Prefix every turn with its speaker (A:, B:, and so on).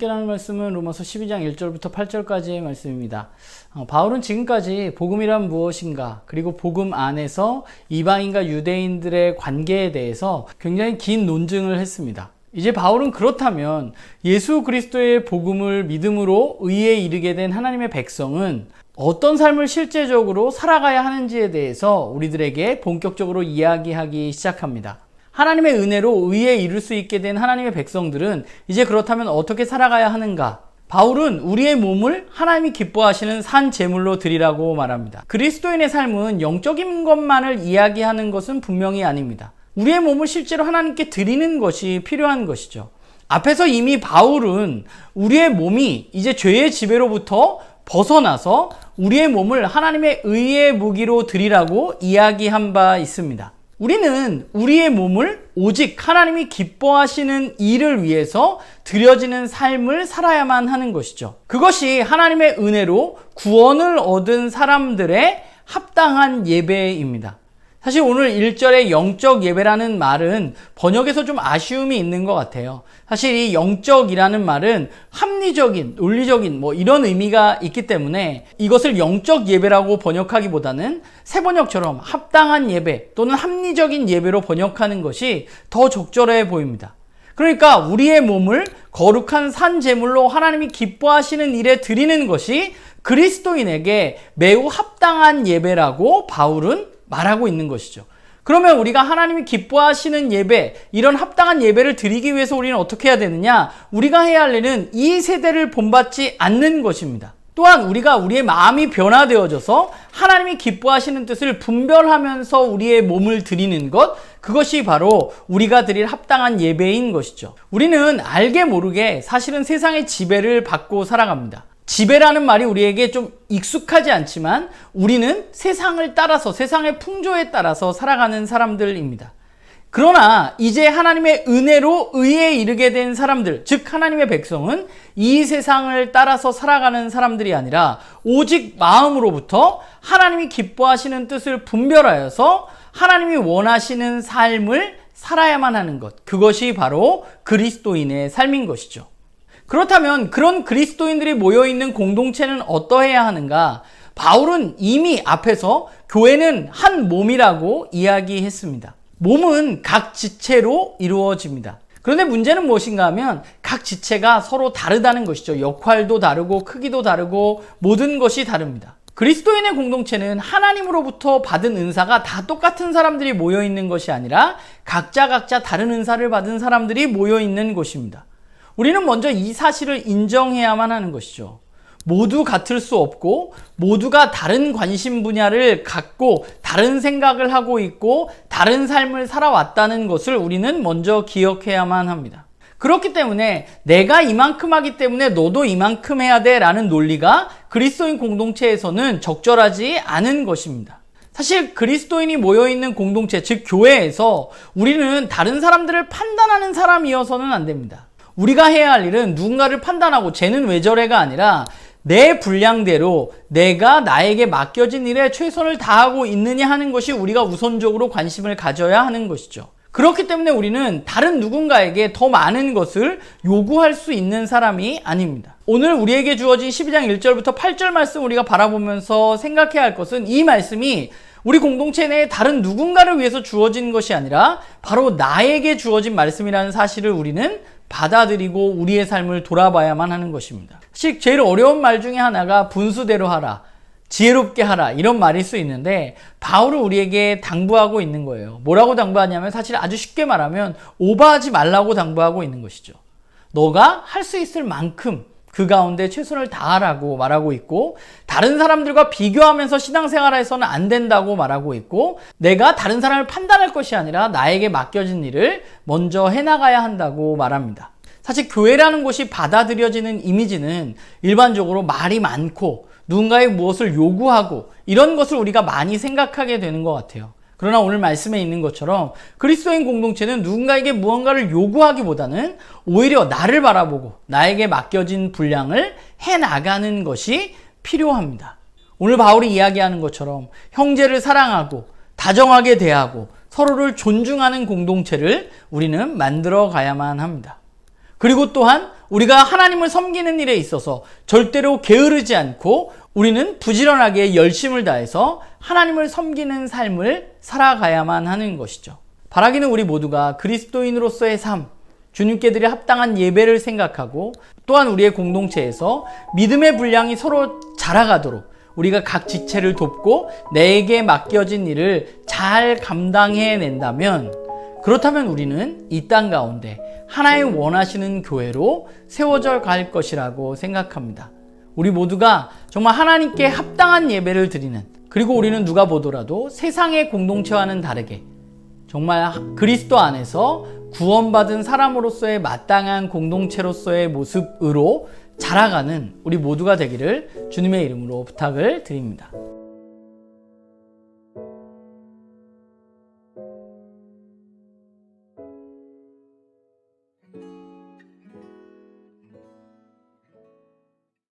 A: 함께 나눌 말씀은 로마서 12장 1절부터 8절까지의 말씀입니다. 바울은 지금까지 복음이란 무엇인가, 그리고 복음 안에서 이방인과 유대인들의 관계에 대해서 굉장히 긴 논증을 했습니다. 이제 바울은 그렇다면 예수 그리스도의 복음을 믿음으로 의에 이르게 된 하나님의 백성은 어떤 삶을 실제적으로 살아가야 하는지에 대해서 우리들에게 본격적으로 이야기하기 시작합니다. 하나님의 은혜로 의에 이룰 수 있게 된 하나님의 백성들은 이제 그렇다면 어떻게 살아가야 하는가? 바울은 우리의 몸을 하나님이 기뻐하시는 산 제물로 드리라고 말합니다. 그리스도인의 삶은 영적인 것만을 이야기하는 것은 분명히 아닙니다. 우리의 몸을 실제로 하나님께 드리는 것이 필요한 것이죠. 앞에서 이미 바울은 우리의 몸이 이제 죄의 지배로부터 벗어나서 우리의 몸을 하나님의 의의 무기로 드리라고 이야기한 바 있습니다. 우리는 우리의 몸을 오직 하나님이 기뻐하시는 일을 위해서 드려지는 삶을 살아야만 하는 것이죠. 그것이 하나님의 은혜로 구원을 얻은 사람들의 합당한 예배입니다. 사실 오늘 1절의 영적 예배라는 말은 번역에서 좀 아쉬움이 있는 것 같아요. 사실 이 영적이라는 말은 합리적인, 논리적인 이런 의미가 있기 때문에 이것을 영적 예배라고 번역하기보다는 새 번역처럼 합당한 예배 또는 합리적인 예배로 번역하는 것이 더 적절해 보입니다. 그러니까 우리의 몸을 거룩한 산 제물로 하나님이 기뻐하시는 일에 드리는 것이 그리스도인에게 매우 합당한 예배라고 바울은 말하고 있는 것이죠. 그러면 우리가 하나님이 기뻐하시는 예배, 이런 합당한 예배를 드리기 위해서 우리는 어떻게 해야 되느냐? 우리가 해야 할 일은 이 세대를 본받지 않는 것입니다. 또한 우리가 우리의 마음이 변화되어져서 하나님이 기뻐하시는 뜻을 분별하면서 우리의 몸을 드리는 것, 그것이 바로 우리가 드릴 합당한 예배인 것이죠. 우리는 알게 모르게 사실은 세상의 지배를 받고 살아갑니다. 지배라는 말이 우리에게 좀 익숙하지 않지만 우리는 세상을 따라서, 세상의 풍조에 따라서 살아가는 사람들입니다. 그러나 이제 하나님의 은혜로 의에 이르게 된 사람들, 즉 하나님의 백성은 이 세상을 따라서 살아가는 사람들이 아니라 오직 마음으로부터 하나님이 기뻐하시는 뜻을 분별하여서 하나님이 원하시는 삶을 살아야만 하는 것, 그것이 바로 그리스도인의 삶인 것이죠. 그렇다면 그런 그리스도인들이 모여있는 공동체는 어떠해야 하는가? 바울은 이미 앞에서 교회는 한 몸이라고 이야기했습니다. 몸은 각 지체로 이루어집니다. 그런데 문제는 무엇인가 하면 각 지체가 서로 다르다는 것이죠. 역할도 다르고 크기도 다르고 모든 것이 다릅니다. 그리스도인의 공동체는 하나님으로부터 받은 은사가 다 똑같은 사람들이 모여있는 것이 아니라 각자 다른 은사를 받은 사람들이 모여있는 곳입니다. 우리는 먼저 이 사실을 인정해야만 하는 것이죠. 모두 같을 수 없고 모두가 다른 관심 분야를 갖고 다른 생각을 하고 있고 다른 삶을 살아왔다는 것을 우리는 먼저 기억해야만 합니다. 그렇기 때문에 내가 이만큼 하기 때문에 너도 이만큼 해야 돼 라는 논리가 그리스도인 공동체에서는 적절하지 않은 것입니다. 사실 그리스도인이 모여있는 공동체, 즉 교회에서 우리는 다른 사람들을 판단하는 사람이어서는 안 됩니다. 우리가 해야 할 일은 누군가를 판단하고 쟤는 왜 저래가 아니라 내 분량대로 내가 나에게 맡겨진 일에 최선을 다하고 있느냐 하는 것이 우리가 우선적으로 관심을 가져야 하는 것이죠. 그렇기 때문에 우리는 다른 누군가에게 더 많은 것을 요구할 수 있는 사람이 아닙니다. 오늘 우리에게 주어진 12장 1절부터 8절 말씀 우리가 바라보면서 생각해야 할 것은 이 말씀이 우리 공동체 내에 다른 누군가를 위해서 주어진 것이 아니라 바로 나에게 주어진 말씀이라는 사실을 우리는 받아들이고 우리의 삶을 돌아봐야만 하는 것입니다. 사실 제일 어려운 말 중에 하나가 분수대로 하라, 지혜롭게 하라 이런 말일 수 있는데 바울은 우리에게 당부하고 있는 거예요. 뭐라고 당부하냐면 사실 아주 쉽게 말하면 오버하지 말라고 당부하고 있는 것이죠. 너가 할 수 있을 만큼 그 가운데 최선을 다하라고 말하고 있고 다른 사람들과 비교하면서 신앙생활에서는 안 된다고 말하고 있고 내가 다른 사람을 판단할 것이 아니라 나에게 맡겨진 일을 먼저 해나가야 한다고 말합니다. 사실 교회라는 곳이 받아들여지는 이미지는 일반적으로 말이 많고 누군가의 무엇을 요구하고 이런 것을 우리가 많이 생각하게 되는 것 같아요. 그러나 오늘 말씀에 있는 것처럼 그리스도인 공동체는 누군가에게 무언가를 요구하기보다는 오히려 나를 바라보고 나에게 맡겨진 분량을 해나가는 것이 필요합니다. 오늘 바울이 이야기하는 것처럼 형제를 사랑하고 다정하게 대하고 서로를 존중하는 공동체를 우리는 만들어 가야만 합니다. 그리고 또한 우리가 하나님을 섬기는 일에 있어서 절대로 게으르지 않고 우리는 부지런하게 열심을 다해서 하나님을 섬기는 삶을 살아가야만 하는 것이죠. 바라기는 우리 모두가 그리스도인으로서의 삶, 주님께 드릴 합당한 예배를 생각하고 또한 우리의 공동체에서 믿음의 분량이 서로 자라가도록 우리가 각 지체를 돕고 내게 맡겨진 일을 잘 감당해낸다면, 그렇다면 우리는 이 땅 가운데 하나님 원하시는 교회로 세워져 갈 것이라고 생각합니다. 우리 모두가 정말 하나님께 합당한 예배를 드리는, 그리고 우리는 누가 보더라도 세상의 공동체와는 다르게 정말 그리스도 안에서 구원받은 사람으로서의 마땅한 공동체로서의 모습으로 자라가는 우리 모두가 되기를 주님의 이름으로 부탁을 드립니다.